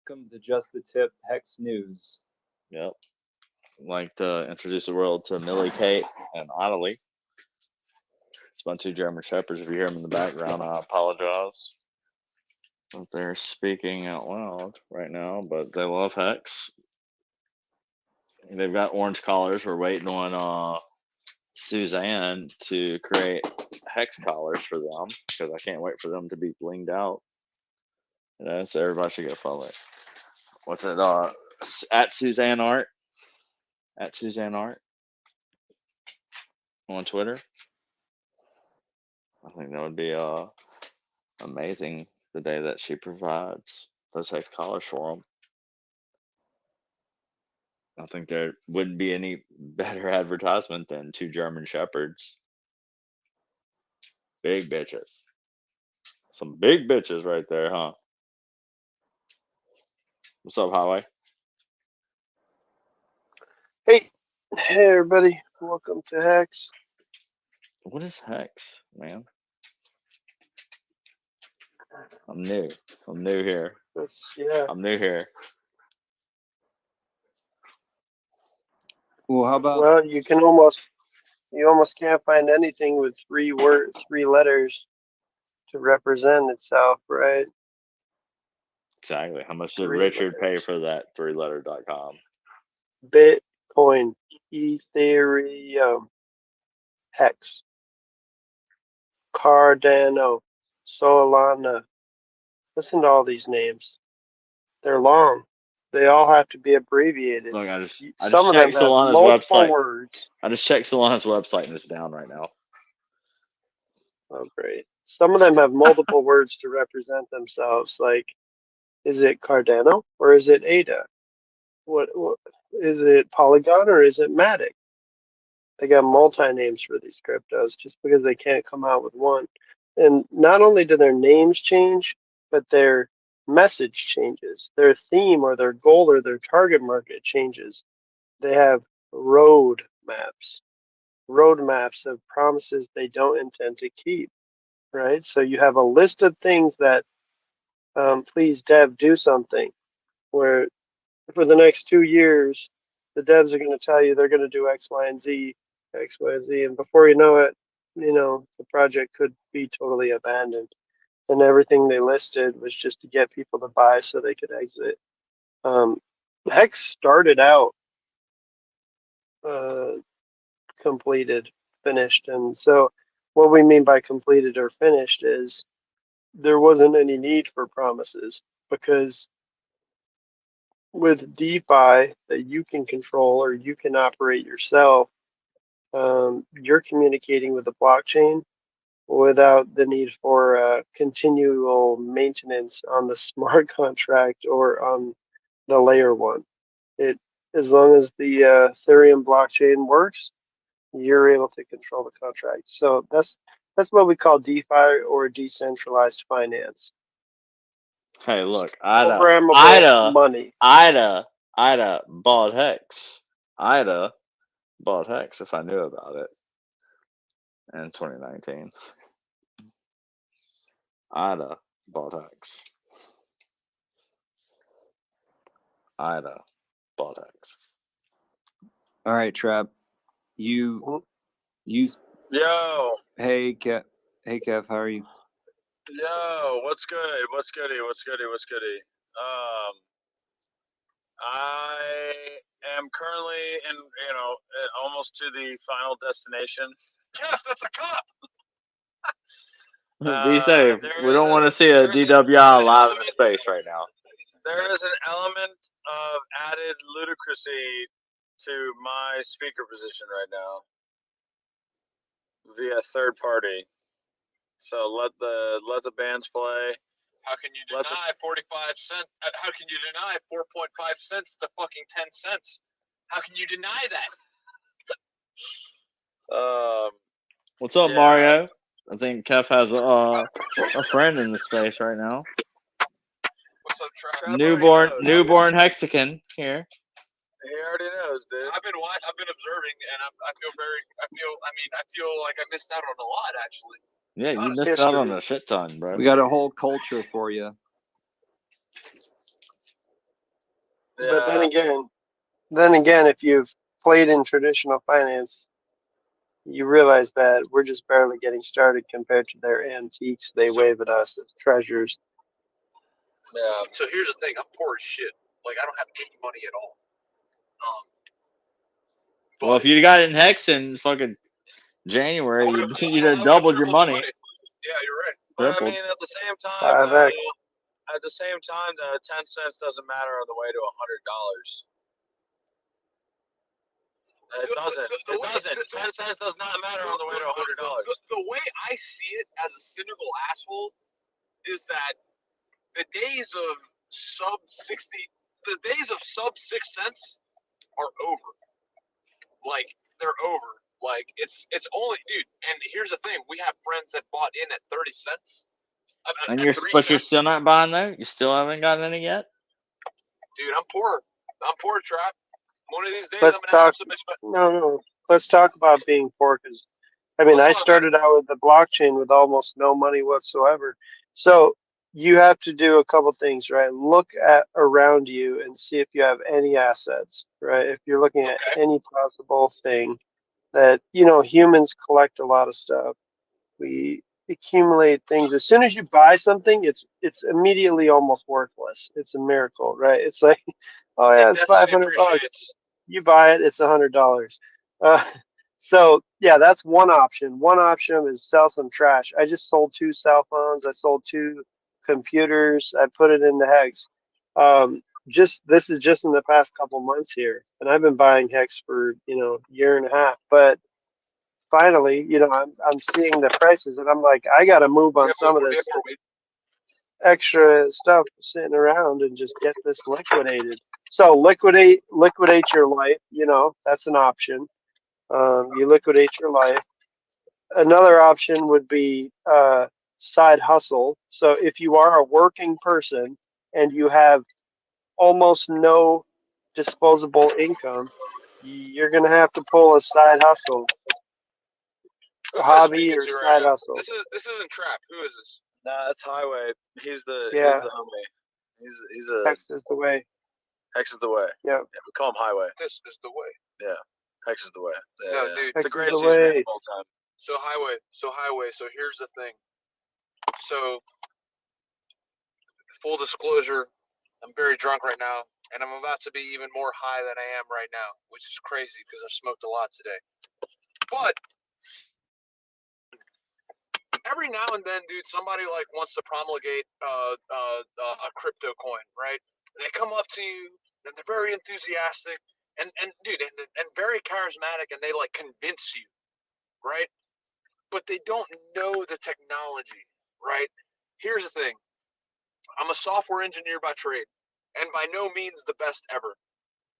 welcome to Just the Tip Hex News. Yep. I'd like to introduce the world to Millie, Kate, and Ottilie. It's my two German Shepherds. If you hear them in the background, I apologize if they're speaking out loud right now, but they love Hex. They've got orange collars. We're waiting on Suzanne to create Hex collars for them because I can't wait for them to be blinged out. So everybody should go follow it. What's it? At Suzanne Art. At Suzanne Art on Twitter. I think that would be amazing the day that she provides those Hex collars for them. I think there wouldn't be any better advertisement than two German Shepherds. Big bitches. Some big bitches right there, huh? What's up, Highway? Hey, everybody. Welcome to Hex. What is Hex, man? I'm new. I'm new here. I'm new here. Well, how about? Well, you almost can't find anything with three letters to represent itself, right? Exactly. How much did Three Richard pay letters. for that threeletter.com? Bitcoin, Ethereum, Hex, Cardano, Solana. Listen to all these names. They're long. They all have to be abbreviated. Look, I Some just of them checked have Solana's multiple website. words. I just checked Solana's website and it's down right now. Oh, great. Some of them have multiple words to represent themselves. Like, is it Cardano or is it ADA? What is it? Polygon or is it Matic? They got multi-names for these cryptos just because they can't come out with one. And not only do their names change, but their message changes. Their theme or their goal or their target market changes. They have roadmaps of promises they don't intend to keep. Right? So you have a list of things that please dev do something, where for the next 2 years, the devs are going to tell you they're going to do X, Y, and Z, and before you know it, the project could be totally abandoned. And everything they listed was just to get people to buy so they could exit. Hex started out completed, finished, and so what we mean by completed or finished is there wasn't any need for promises because with DeFi that you can control or you can operate yourself, you're communicating with the blockchain without the need for continual maintenance on the smart contract or on the layer one. It as long as the Ethereum blockchain works, you're able to control the contract. So that's what we call DeFi or decentralized finance. Hey, look, Programmable money. Ida bought Hex. Ida bought Hex if I knew about it in 2019. Ida bought Hex. Ida bought Hex. All right, Trap. You. Yo. Hey, Kev. Hey, Kev. How are you? Yo. What's good? What's goody? I am currently in, almost to the final destination. Yes, that's a cop. Be safe. We don't want to see a DWI live in space right now. There is an element of added ludicrousy to my speaker position right now via third party. So let the bands play. How can you deny 45 cents? How can you deny 4.5 cents to fucking 10 cents? How can you deny that? What's up, Mario? I think Kev has a friend in the space right now. What's up, Trap? Newborn Hexican here. He already knows, dude. I've been observing, and I feel like I missed out on a lot, actually. Yeah, you missed out on a shit ton, bro. We got a whole culture for you. But Yeah. then again, if you've played in traditional finance, you realize that we're just barely getting started compared to their antiques they wave at us as treasures. Yeah. So here's the thing: I'm poor as shit. Like I don't have any money at all. Well, if But you got it in Hex in fucking January, you'd have I would've doubled your tripled the money. Yeah, you're right. But I Tripled. mean, at the same time, 5x. the 10 cents doesn't matter on the way to $100. It doesn't. The It way- doesn't. the- 10 cents does not matter on the way to $100. The way I see it as a cynical asshole is that the days of sub 60, the days of sub 6 cents are over. Like they're over. Like it's only, dude. And here's the thing: we have friends that bought in at 30 cents. And At you're 3 cents. still not buying though? You still haven't gotten any yet? Dude, I'm poor. I'm poor, Trap. One of these days, Let's I'm gonna have talk. some expensive. No. Let's talk about being poor, because I mean, Let's I talk about started out with the blockchain with almost no money whatsoever. So you have to do a couple things, right? Look at around you and see if you have any assets, right? If you're looking at Okay. any possible thing that, humans collect a lot of stuff. We accumulate things. As soon as you buy something, it's immediately almost worthless. It's a miracle, right? It's like, oh yeah, It it's definitely $500. depreciates. You buy it, it's $100. Uh, so yeah, that's one option. One option is sell some trash. I just sold 2 cell phones. I sold 2 computers. I put it into Hex. This is just in the past couple months here, and I've been buying Hex for year and a half. But finally, I'm seeing the prices, and I'm like, I got to move on some of this extra stuff sitting around and just get this liquidated. So liquidate your life. That's an option. You liquidate your life. Another option would be side hustle. So if you are a working person and you have almost no disposable income, you're gonna have to pull a side hustle, Who am I hobby speaking or to right side now? hustle. This isn't Trap. Who is this? Nah, that's Highway. He's the Yeah. homie. He's a Hex is the way. Hex is the way. Yeah. We call him Highway. This is the way. Hex is the way. Yeah, No, yeah. dude. It's Hex the is greatest the username way. of all time. So highway. So here's the thing. So full disclosure, I'm very drunk right now, and I'm about to be even more high than I am right now, which is crazy because I've smoked a lot today. But every now and then, dude, somebody like wants to promulgate a crypto coin, right? They come up to you, and they're very enthusiastic, and dude, and very charismatic, and they like convince you, right? But they don't know the technology, right? Here's the thing. I'm a software engineer by trade, and by no means the best ever.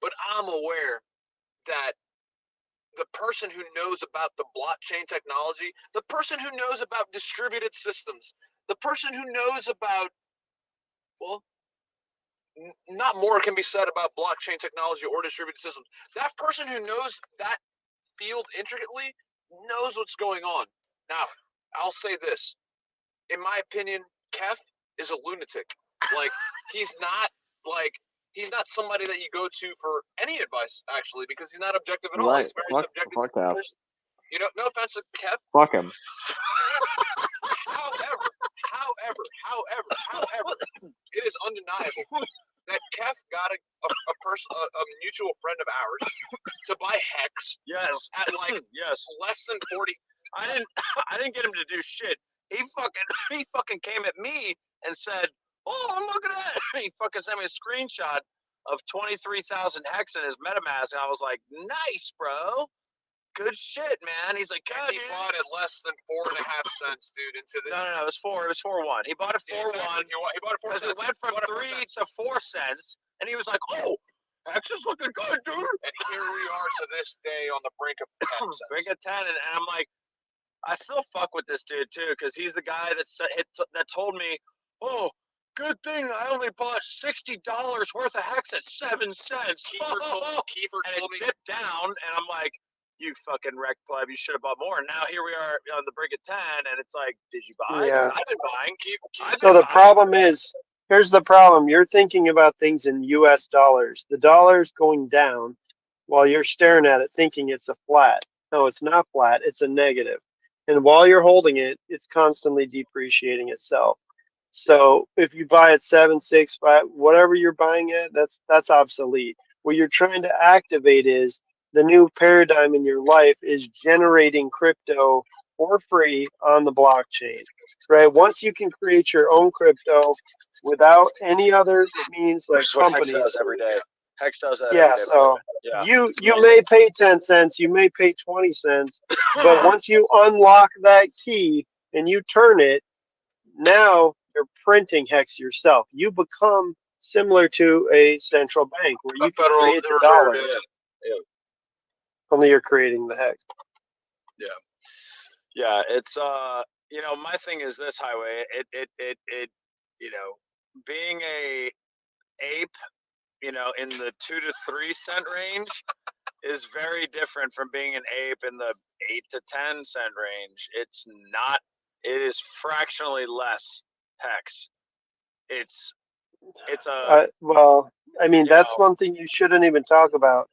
But I'm aware that the person who knows about the blockchain technology, the person who knows about distributed systems, the person who knows about, well, not more can be said about blockchain technology or distributed systems. That person who knows that field intricately knows what's going on. Now, I'll say this. In my opinion, Kef is a lunatic. Like, he's not somebody that you go to for any advice, actually, because he's not objective at all. Right. He's a very Fuck subjective that. person. No offense to Kev. Fuck him. However, it is undeniable that Kev got a mutual friend of ours to buy Hex. Yes. At like yes. less than 40. I didn't get him to do shit. He fucking came at me and said, "Oh, look at that!" He fucking sent me a screenshot of 23,000 hex in his MetaMask, and I was like, "Nice, bro. Good shit, man." He's like, And he bought it less than 4.5 cents, dude. Into this. No. It was 4.1. He bought it 4.1. Exactly. He bought it 4 because cents. it went from 3 to 4 cents, and he was like, "Oh, Hex is looking good, dude." And here we are to this day on the brink of 10 cents. Brink of 10, and I'm like, I still fuck with this dude too, because he's the guy that told me, "Oh, good thing I only bought $60 worth of Hex at 7 cents." Kiefer told and me. it dipped down, and I'm like, "You fucking wreck pleb, you should have bought more." And now here we are on the brink of 10, and it's like, did you buy? Yeah. I've been buying. So the problem is, Here's the problem. You're thinking about things in US dollars. The dollar's going down while you're staring at it thinking it's a flat. No, it's not flat. It's a negative. And while you're holding it, it's constantly depreciating itself. So if you buy at 765, whatever you're buying at, that's obsolete. What you're trying to activate is the new paradigm in your life is generating crypto for free on the blockchain. Right? Once you can create your own crypto without any other means like Which is what Hex companies. does every day. Hex does that Yeah, every day. so Yeah. you may pay 10 cents, you may pay 20 cents, but once you unlock that key and you turn it, now you're printing hex yourself. You become similar to a central bank where you A can Federal create the Reserve, dollars. yeah. Only you're creating the hex. Yeah, it's my thing is this, Highway. It being a ape, in the 2 to 3 cent range is very different from being an ape in the 8 to 10 cent range. It's not. It is fractionally less hex. It's Well, I mean, you that's know, one thing you shouldn't even talk about.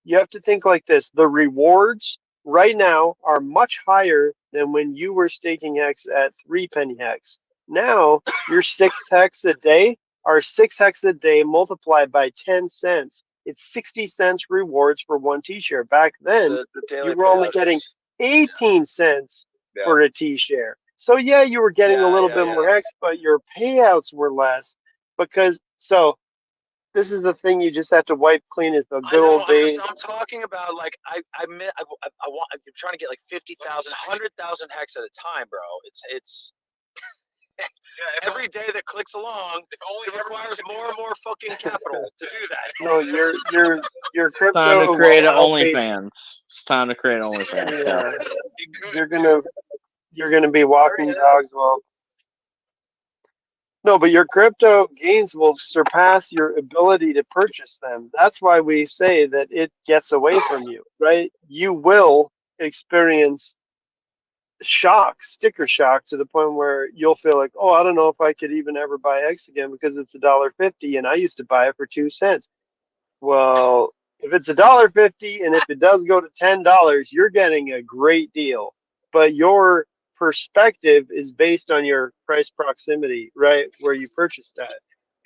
You have to think like this. The rewards right now are much higher than when you were staking hex at 3 penny hex. Now, your 6 hex a day are 6 hex a day multiplied by 10 cents. It's 60 cents rewards for one t-share. Back then, the daily you were only payouts getting is- 18 cents Yeah. for a t-share. So yeah, you were getting a little bit more hex, but your payouts were less because this is the thing you just have to wipe clean is the I good know. old days. I'm talking about like I want. I'm trying to get like 50,000, 100,000 hex at a time, bro. It's every day that clicks along, it requires more and more fucking capital to do that. No, your crypto Time to create an will outpace. OnlyFans. It's time to create OnlyFans. Yeah, He could, you're too. gonna be walking dogs. Well, no, but your crypto gains will surpass your ability to purchase them. That's why we say that it gets away from you, right? You will experience shock, sticker shock, to the point where you'll feel like, oh, I don't know if I could even ever buy X again because it's $1.50 and I used to buy it for 2 cents. Well, if it's $1.50 and if it does go to $10, you're getting a great deal. But your perspective is based on your price proximity, right, where you purchased that.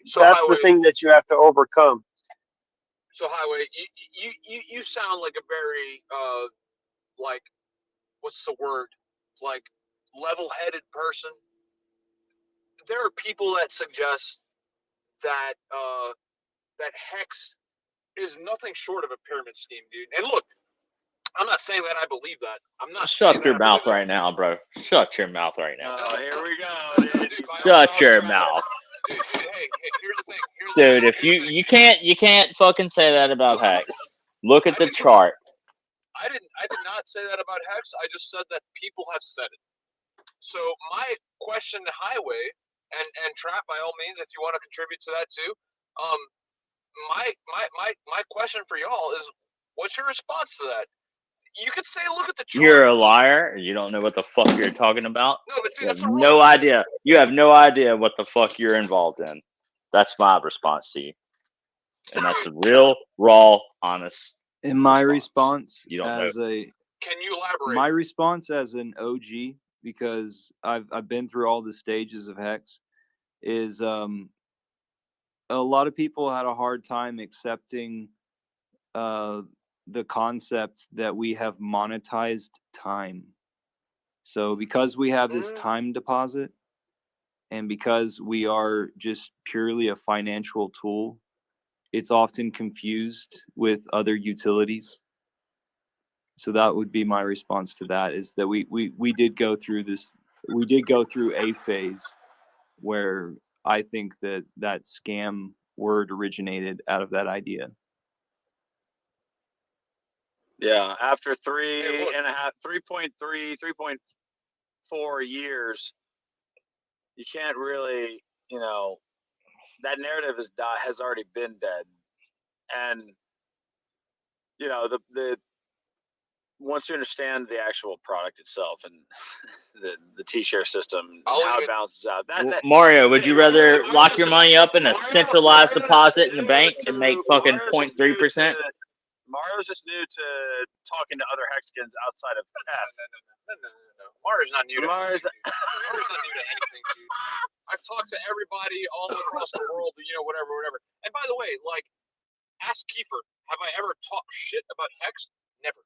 So That's Highway, the thing that you have to overcome. So Highway, you sound like a very like what's the word? Like level-headed person. There are people that suggest that that hex is nothing short of a pyramid scheme, dude. And look, I'm not saying that I believe that. I'm not saying Shut that your I mouth believe right now, bro. Shut your mouth right now. Oh, here we go. Dude. Dude, by all Shut means, your mouth. Dude, hey, here's the thing. Dude, if you can't fucking say that about Hex. Look at the chart. I did not say that about Hex. I just said that people have said it. So my question to Highway and Trap, by all means, if you want to contribute to that too, my question for y'all is, what's your response to that? You could say, look at the chart. You're a liar. You don't know what the fuck you're talking about. No, but see, You have that's no idea. You have no idea what the fuck you're involved in. That's my response to you. And that's the real, raw, honest. In my response. response, You don't know. Can you elaborate? My response as an OG, because I've been through all the stages of Hex, is a lot of people had a hard time accepting the concept that we have monetized time. So because we have this time deposit, and because we are just purely a financial tool, it's often confused with other utilities. So that would be my response to that, is that we did go through this. We did go through a phase where I think that scam word originated out of that idea. Yeah, after Hey, look. 3.3, 3.4 years, you can't really, that narrative has already been dead. And, the once you understand the actual product itself and the T-share system, I'll how it even- balances out. That Mario, would you rather lock your money up in a Mario's centralized just deposit in the new bank and make fucking Mario's just 0.3%? Mario's just new to talking to other Hexicans outside of F. No. Mario's not new to Mario's anything, dude. Mario's not new to anything, dude. I've talked to everybody all across the world, whatever. And by the way, like, ask Kiefer, have I ever talked shit about Hex? Never.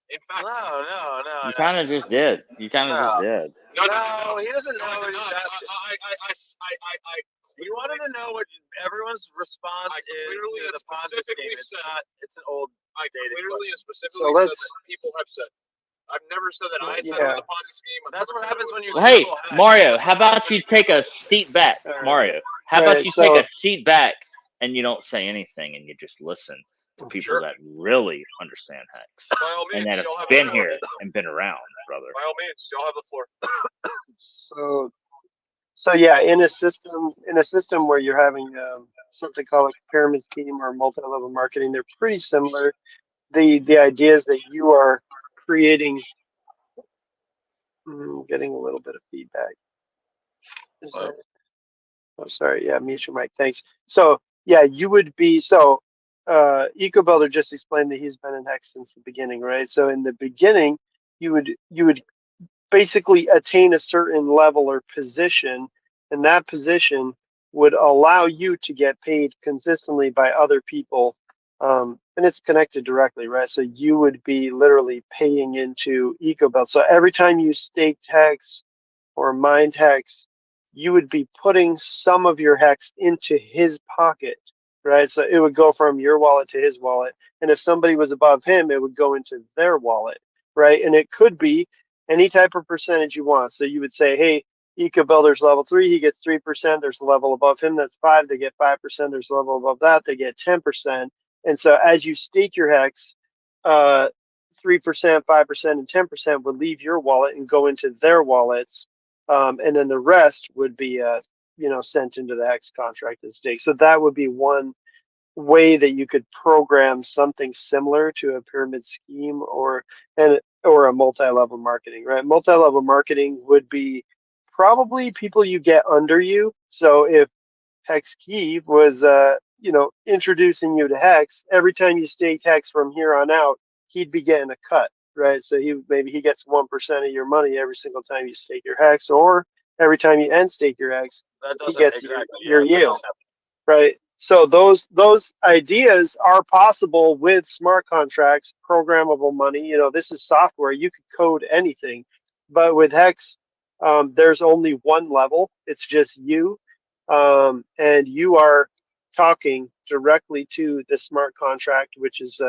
In fact, no. You kind of just did. You kind of No. just did. No, he doesn't know I what did he's not. asking. I He wanted to know what everyone's response I is clearly to and the Ponzi specifically scheme. It's said- not. It's an old. clearly question. and specifically So said let's- that people have said. I've never said that I said Yeah. it was a Ponzi scheme. I've That's never what said it happens was when you Well, like- hey, Google Hex. Mario, That's how what happens about when you take a seat back, All right. Mario? How All about right, you so- take a seat back and you don't say anything and you just listen to people Sure. that really understand Hex By all means, and that y'all have have been the floor. here and been around, brother. By all means, y'all have the floor. So yeah, in a system where you're having something called a pyramid scheme or multi-level marketing, they're pretty similar. The idea is that you are creating. Getting a little bit of feedback. Is that, oh, sorry. Yeah, mute your mic. Thanks. So yeah, you would be EcoBuilder just explained that he's been in Hex since the beginning, right? So in the beginning, you would basically attain a certain level or position, and that position would allow you to get paid consistently by other people, and it's connected directly, right? So you would be literally paying into EcoBuild. So every time you staked Hex or mined Hex, you would be putting some of your Hex into his pocket, right? So it would go from your wallet to his wallet, and if somebody was above him, it would go into their wallet, right? And it could be any type of percentage you want. So you would say, hey, EcoBuilder's level 3, he gets 3%. There's a level above him that's 5, they get 5%. There's a level above that, they get 10%. And so as you stake your Hex, 3%, 5%, and 10% would leave your wallet and go into their wallets. And then the rest would be, sent into the Hex contract and stake. So that would be one way that you could program something similar to a pyramid scheme or a multi-level marketing, right? Multi-level marketing would be probably people you get under you. So if Hex Key was, introducing you to Hex, every time you stake Hex from here on out, he'd be getting a cut, right? So maybe he gets 1% of your money every single time you stake your Hex, or every time you end stake your Hex, That he doesn't gets exactly. your yeah, that yield. does happen. Right. So those ideas are possible with smart contracts, programmable money. This is software. You could code anything, but with Hex, there's only one level. It's just you, and you are talking directly to the smart contract, which is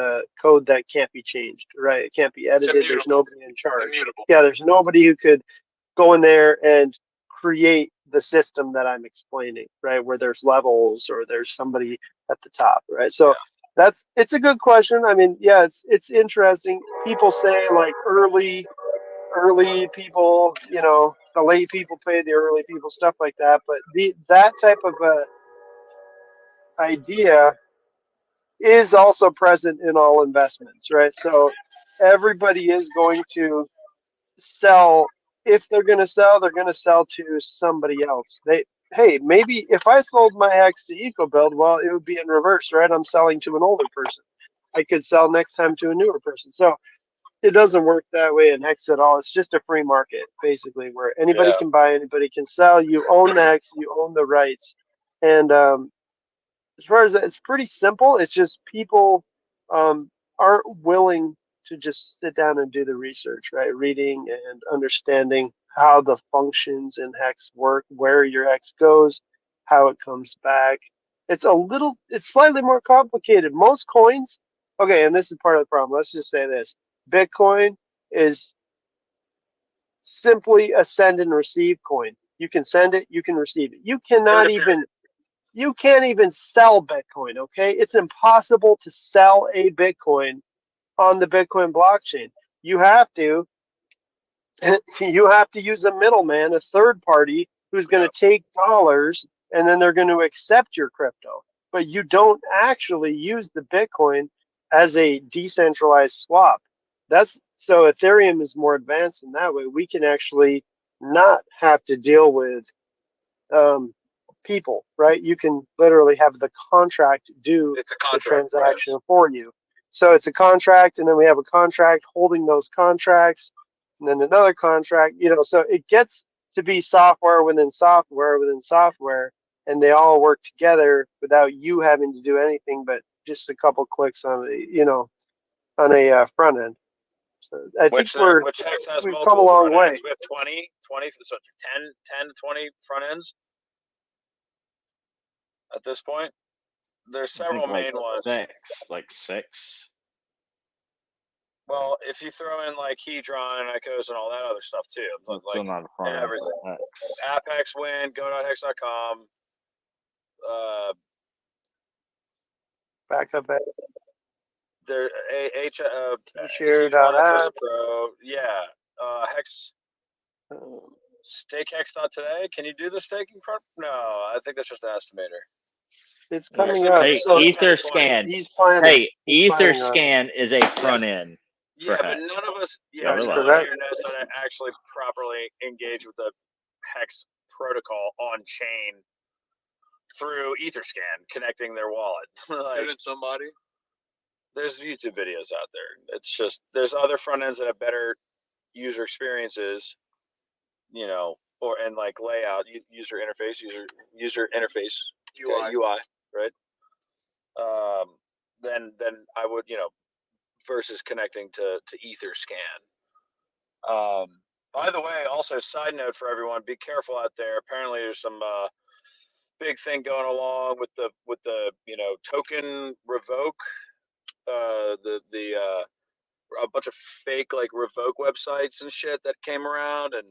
code that can't be changed. Right. It can't be edited. There's immutable. nobody in charge. Immutable. Yeah. There's nobody who could go in there and create the system that I'm explaining, right? Where there's levels or there's somebody at the top, right? So it's a good question. I mean, yeah, it's interesting. People say like early people, the late people pay the early people, stuff like that. But that type of idea is also present in all investments, right? So everybody is going to sell. If they're going to sell, they're going to sell to somebody else. Hey, maybe if I sold my Hex to EcoBuild, well, it would be in reverse, right? I'm selling to an older person. I could sell next time to a newer person. So it doesn't work that way in Hex at all. It's just a free market, basically, where anybody can buy, anybody can sell. You own the Hex, you own the rights. And as far as that, it's pretty simple. It's just people aren't willing to just sit down and do the research, right? Reading and understanding how the functions in Hex work, where your Hex goes, how it comes back. It's slightly more complicated. Most coins, okay, and this is part of the problem. Let's just say this. Bitcoin is simply a send and receive coin. You can send it, you can receive it. You can't even sell Bitcoin, okay? It's impossible to sell a Bitcoin on the Bitcoin blockchain. You have to use a middleman, a third party who's going to take dollars and then they're going to accept your crypto. But you don't actually use the Bitcoin as a decentralized swap. So Ethereum is more advanced in that way. We can actually not have to deal with people, right? You can literally have the contract do It's a the contract, right? transaction for you. So it's a contract, and then we have a contract holding those contracts, and then another contract. So it gets to be software within software within software, and they all work together without you having to do anything but just a couple clicks on a front end. So I think Which Hex has we've come a multiple long front way. ends. We have 20, so 10 to 20 front ends at this point. There's I think several main ones. like 6. Well, if you throw in like Hedron and Echoes and all that other stuff too, Still like not a front end. everything. Apex, Win, Go.hex.com, Backup at there, Share.app. Pro, yeah, Hex, um, StakeHex.today. Can you do the staking front? No, I think that's just an estimator. It's coming Actually, up. Hey, So EtherScan. he's planning. Hey, He's planning on it. EtherScan is a front end. Yeah, for but Hex. none of us, That's none of correct. here knows how to actually properly engage with the Hex protocol on chain through EtherScan, connecting their wallet. Like, Shouldn't somebody? there's YouTube videos out there. It's just there's other front ends that have better user experiences, or and like layout, user interface, UI, right? Then I would, versus connecting to EtherScan. By the way, also side note for everyone, be careful out there. Apparently, there's some big thing going along with the token revoke. A bunch of fake like revoke websites and shit that came around, and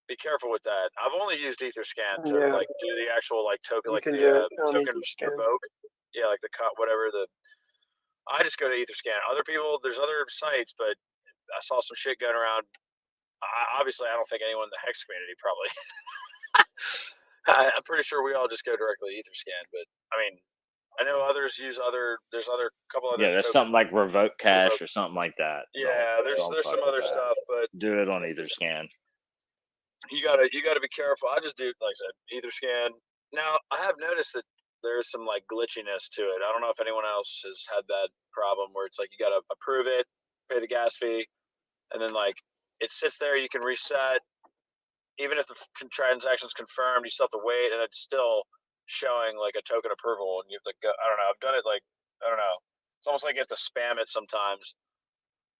be careful with that. I've only used EtherScan to Yeah. like do the actual like token, You like can the do it on token EtherScan. revoke. Yeah, like the whatever the. I just go to EtherScan. Other people, there's other sites, but I saw some shit going around. Obviously, I don't think anyone in the Hex community probably. I'm pretty sure we all just go directly to EtherScan, but I mean, I know others use other. There's couple other. Yeah, there's something like Revoke Cache or something like that. Yeah, there's some other stuff, but do it on EtherScan. you gotta be careful. I just do, like I said, EtherScan. Now I have noticed that there's some like glitchiness to it. I don't know if anyone else has had that problem where it's like you gotta approve it, pay the gas fee, and then like it sits there. You can reset. Even if the transaction's confirmed, you still have to wait, and it's still showing like a token approval, and you have to go. I don't know. I've done it like, I don't know. It's almost like you have to spam it sometimes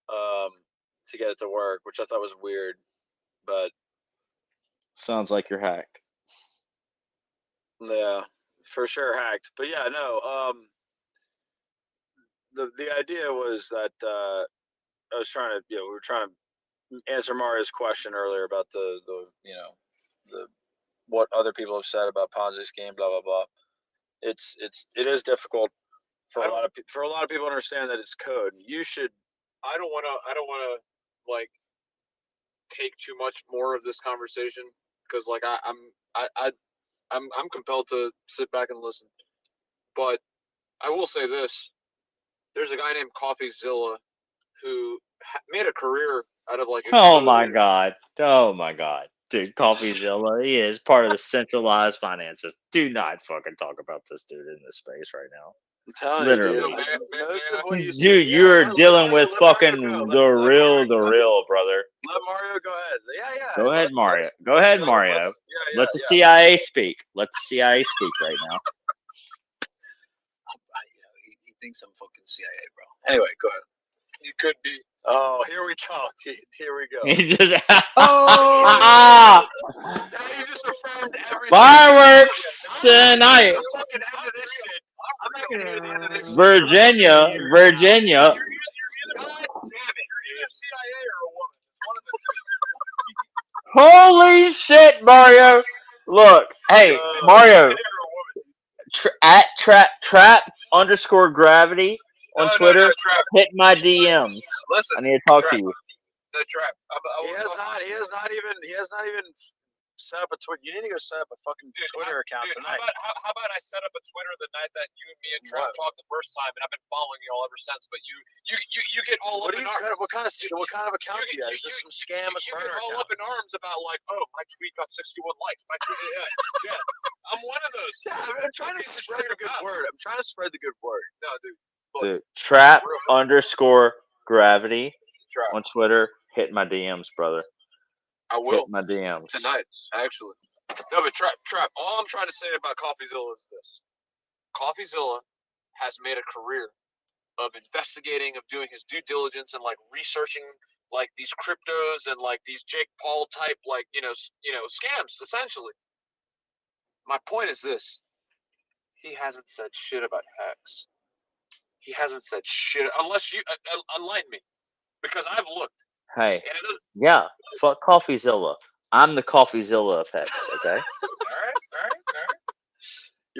to get it to work, which I thought was weird. But Sounds like you're hacked. yeah, for sure hacked. But yeah, no. The idea was that I was trying to, we were trying to answer Mario's question earlier about the what other people have said about Ponzi scheme, blah blah blah. It is difficult for a lot of people to understand that it's code. You should. I don't want to like take too much more of this conversation because like I'm compelled to sit back and listen. But I will say this: there's a guy named CoffeeZilla who made a career out of like. Oh my god! Dude, CoffeeZilla, he is part of the centralized finances. Do not fucking talk about this dude in this space right now. I'm telling Literally. you, dude. Most of what you Dude, say, you're dealing with let Mario fucking go. the real, brother. Let Mario go ahead. Yeah. Go ahead, Mario. Go ahead, Mario. Let the CIA speak. Let the CIA speak right now. He thinks I'm fucking CIA, bro. Anyway, go ahead. You could be. Oh, here we go. Here we go. He just Now you just affirmed everything. fireworks tonight. I'm fucking end of this shit. I'm not gonna hear the end of this shit. Virginia. God damn it. You're either CIA or a woman. One of the two. Holy shit, Mario! Look, hey, Mario. At trap_gravity on Twitter. Hit my DMs. Listen, I need to talk to you. The trap. He has not even set up a Twitter. You need to go set up a fucking Twitter account Dude, tonight. how about I set up a Twitter the night that you and me and Trap talked the first time, and I've been following you all ever since. But you get all up in arms. What kind of account do you have? Is this some scam You burner get all account? up in arms about like, oh, my tweet got 61 likes. My tweet, yeah. I'm one of those. Yeah, I'm trying to spread the good word. I'm trying to spread the good word. No, dude. Dude, trap_gravity Trap. on Twitter. Hit my DMs, brother. I will Hit my DMs. tonight, actually. No, but Trap. All I'm trying to say about CoffeeZilla is this: CoffeeZilla has made a career of investigating, of doing his due diligence, and like researching like these cryptos and like these Jake Paul type like scams essentially. My point is this: he hasn't said shit about hacks. He hasn't said shit unless you enlighten me, because I've looked. Hey, And it doesn't. yeah, fuck CoffeeZilla. I'm the CoffeeZilla of Hex, okay? All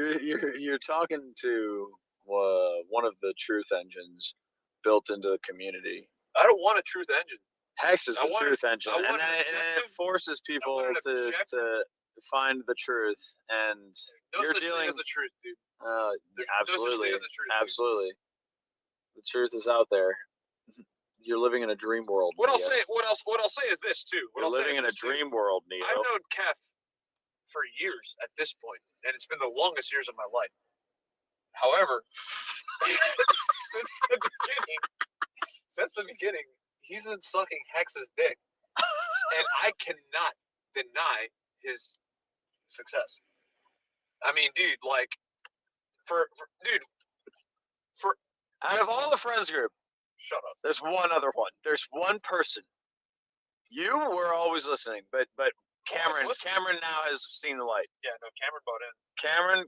right. You're talking to one of the truth engines built into the community. I don't want a truth engine. Hex is I the want truth engine, I and want an then it objective- forces people want an to objective- find the truth. And No you're such dealing. thing as the truth, dude. There's Absolutely, no such thing as the truth. Dude. absolutely. The truth is out there. You're living in a dream world. What I'll Neo. say is this too. You're living in a dream world, Neo. I've known Kef for years at this point, and it's been the longest years of my life. However, since the beginning, he's been sucking Hex's dick, and I cannot deny his success. I mean, dude, like, for Out of all the friends group, shut up. there's one other one. There's one person. You were always listening, but Cameron now has seen the light. Yeah, no, Cameron bought in. Cameron,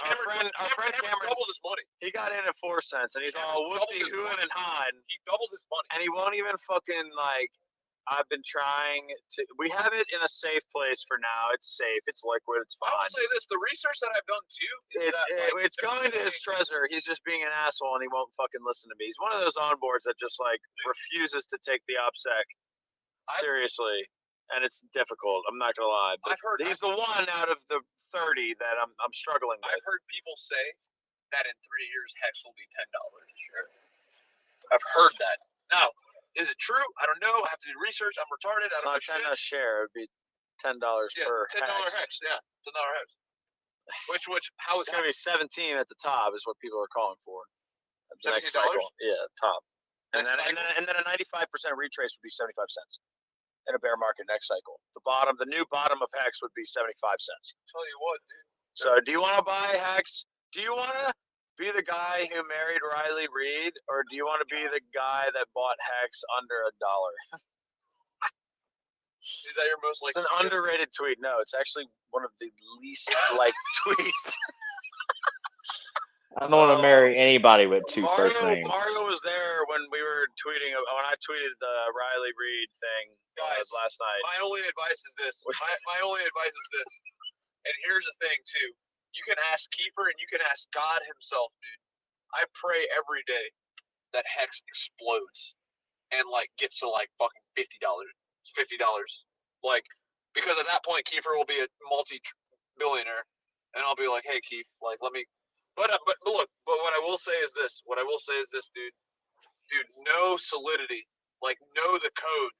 our friend Cameron, doubled his money. he got in at 4 cents, and he's Cameron all doubled whoopty his hooing money. and hawing, He doubled his money. and he won't even fucking like. I've been trying to. We have it in a safe place for now. It's safe. It's liquid. It's I will fine. say this: the research that I've done too, is It's going to his treasure. He's just being an asshole, and he won't fucking listen to me. He's one of those onboards that just like refuses to take the OPSEC seriously, and it's difficult. I'm not gonna lie, but he's the one out of the 30 that I'm struggling with. I've heard people say that in 3 years Hex will be $10 a share. I've heard that. Now, is it true? I don't know. I have to do research. I'm retarded. I It's don't not know shit. $10 a share. It'd be $10 per $10 Hex. Yeah, $10 Hex. Which how is It's gonna be 17 at the top is what people are calling for. That's the next $17? cycle. Yeah, top. And Next then, cycle? and then a 95% retrace would be 75 cents in a bear market next cycle. The new bottom of Hex would be 75 cents. Tell you what, dude. So do you want to buy Hex? Do you want to be the guy who married Riley Reid, or do you want to be the guy that bought Hex under $1? Is that your most It's an underrated tweet. No, it's actually one of the least liked tweets. I don't want to marry anybody with two first names. Mario was there when we were tweeting. When I tweeted the Riley Reid thing Guys, last night. My only advice is this. My only advice is this. And here's the thing too. You can ask Keeper and you can ask God himself, dude. I pray every day that Hex explodes and like gets to like fucking $50. Like, because at that point Keeper will be a multi-billionaire, and I'll be like, hey Keith, like let me. But look. But what I will say is this. Dude, know solidity. Like, know the code.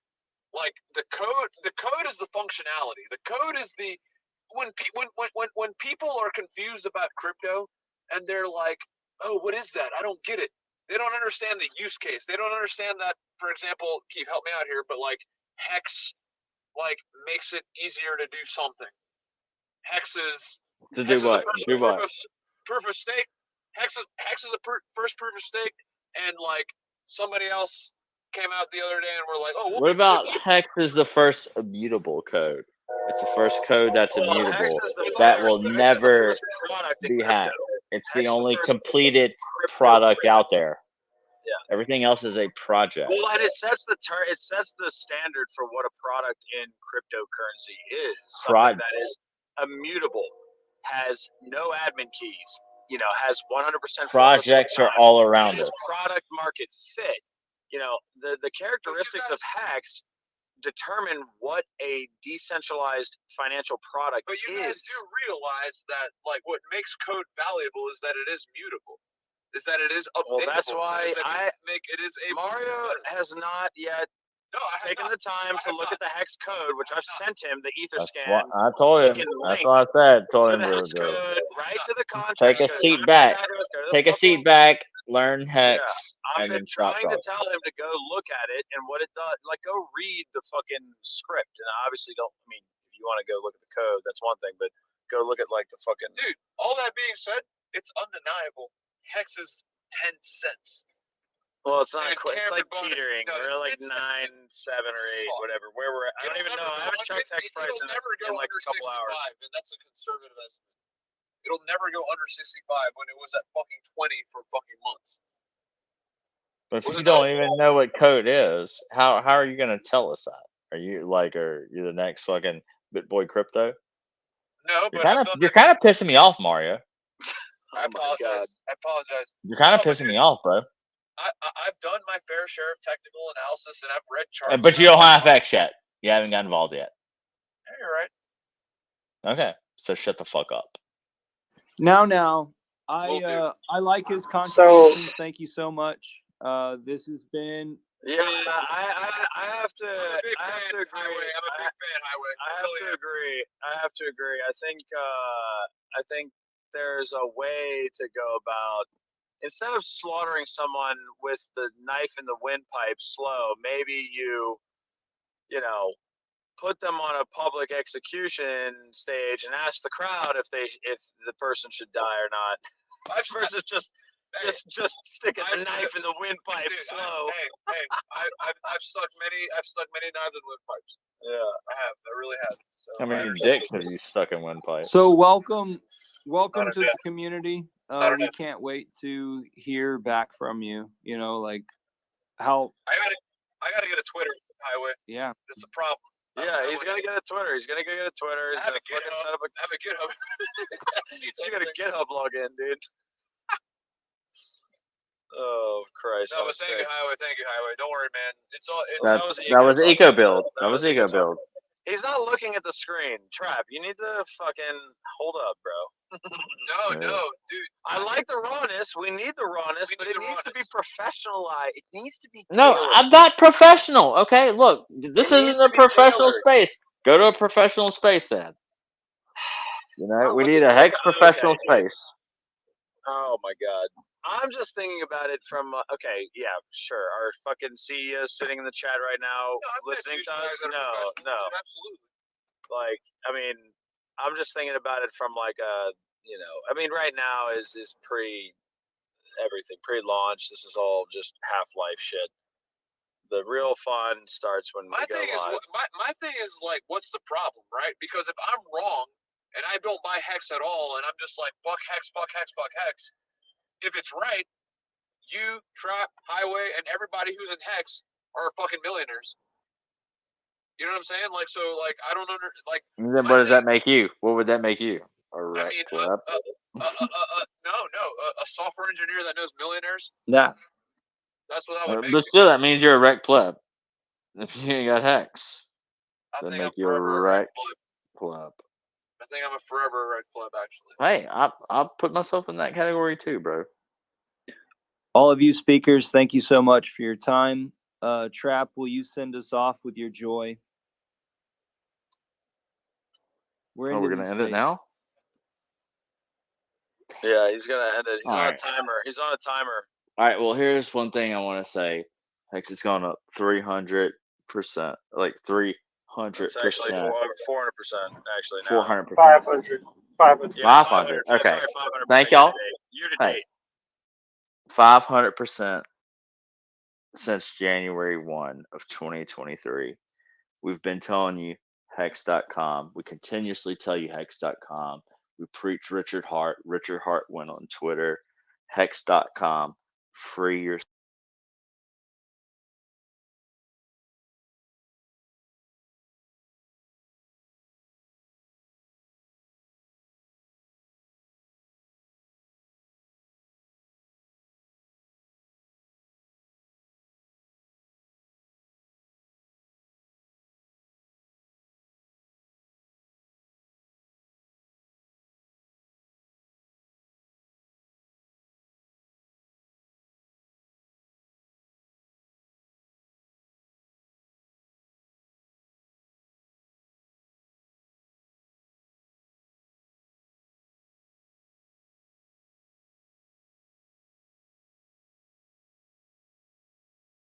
Like the code is the functionality. The code is the when people are confused about crypto and they're like, oh, what is that? I don't get it. They don't understand the use case. They don't understand that, for example, Keith, help me out here, but like Hex like makes it easier to do something. Hex is To do what? Do what? Proof of stake. Hex is a first proof of stake, and like somebody else came out the other day and we're like, oh, What about Hex is the first immutable code? It's the first code that's immutable that will never be hacked. It's the only completed product out there. Yeah. Everything else is a project. Well, and it sets the standard for what a product in cryptocurrency is. Something that is immutable, has no admin keys, has 100% Projects are all around us. Product market fit. The characteristics of Hex determine what a decentralized financial product But you is. guys do realize that, like, what makes code valuable is that it is mutable, is that it is updatable. Well, that's why it is able. Mario has not yet taken the time to look at the hex code, which I've sent him the ether That's scan. what I told He him. can That's link what I said. Told to him the to hex do it. code, right to the contract. Take a seat back. Take a seat back. Learn hex. I've And been then stop trying to talking. tell him to go look at it and what it does. Like, go read the fucking script. And I obviously don't. I mean, if you want to go look at the code, that's one thing. But go look at like the fucking. Dude, all that being said, it's undeniable. Hex is 10 cents. Well, it's not And quite. It's like Cameron teetering. no, We're like it's 9, 7, or 8, fuck. whatever. Where we're at. I don't even know. I haven't checked hex price It'll in never go like under a couple 65, hours. and that's a conservative estimate. It'll never go under 65 when it was at fucking 20 for fucking months. But if you don't even know what code is, how are you gonna tell us that? Are you the next fucking BitBoy Crypto? No, You're but kind of pissing me off, Mario. I apologize. I apologize. You're kind of No, but pissing me off, bro. I've done my fair share of technical analysis, and I've read charts. But you don't have X yet. You haven't got involved yet. Yeah, you're right. Okay, so shut the fuck up. Now, Will do. I like his contributions. Thank you so much. This has been. Yeah, I have to. I have to agree. I'm a big fan, Highway. I have to agree. I have to agree. I think there's a way to go about, instead of slaughtering someone with the knife in the windpipe slow, maybe you know, put them on a public execution stage and ask the crowd if the person should die or not, versus just sticking the knife in the windpipe slow. I've stuck many knives in windpipes. Yeah, I have. I really have. So How many dicks have you stuck in windpipe? So welcome Not to the enough. community. Not We enough. can't wait to hear back from you. You know, like how. I gotta get a Twitter, Highway. Yeah. It's a problem. Yeah, he's gonna get a Twitter. He's gonna go get a Twitter. He's I have gonna a GitHub. fucking set up a. I have a GitHub. You got a GitHub login, dude. Oh Christ! No, but thank you, Highway. Don't worry, man. It's all. That was eco build. That was eco build. He's not looking at the screen. Trap, you need to fucking hold up, bro. No, dude. I like the rawness. We need the rawness, but it needs to be professionalized. It needs to be No, tailored. I'm not professional. Okay, look, this It needs isn't to a be professional tailored. space. Go to a professional space then. You know, Oh, we look need at- a hex okay, professional okay. space. Oh my god. I'm just thinking about it from okay, yeah, sure. Our fucking CEO sitting in the chat right now, listening to us. No, Absolutely. like I mean, I'm just thinking about it from like a, I mean, right now is pre everything, pre-launch. This is all just Half-Life shit. The real fun starts when we go live. My thing is like, what's the problem, right? Because if I'm wrong and I don't buy Hex at all, and I'm just like fuck Hex, fuck Hex, fuck Hex. If it's right, you, Trap, Highway, and everybody who's in Hex are fucking millionaires. You know what I'm saying? Like, so, like, I don't And then what does that make you? What would that make you? A wreck club? No, a software engineer that knows millionaires. Yeah. That's what that would make. But still, that means you're a wreck pleb. If you ain't got hex, I that think make I'm you a forever a wreck red pleb. I think I'm a forever red club, actually. Hey, I'll put myself in that category too, bro. All of you speakers, thank you so much for your time. Trap, will you send us off with your joy? We're gonna end it now. Yeah, he's gonna end it. He's All on right. a timer. He's on a timer. All right. Well, here's one thing I want to say. Hex has gone up 300%, like 300%. It's actually 400%. Actually, now. 400%. 500. 500. Yeah, 500. 500%. Okay. Sorry, 500%. Thank y'all. Year to Hey. date. 500% since January 1 of 2023. We've been telling you Hex.com. We continuously tell you Hex.com. We preach Richard Hart. Richard Hart went on Twitter. Hex.com. Free your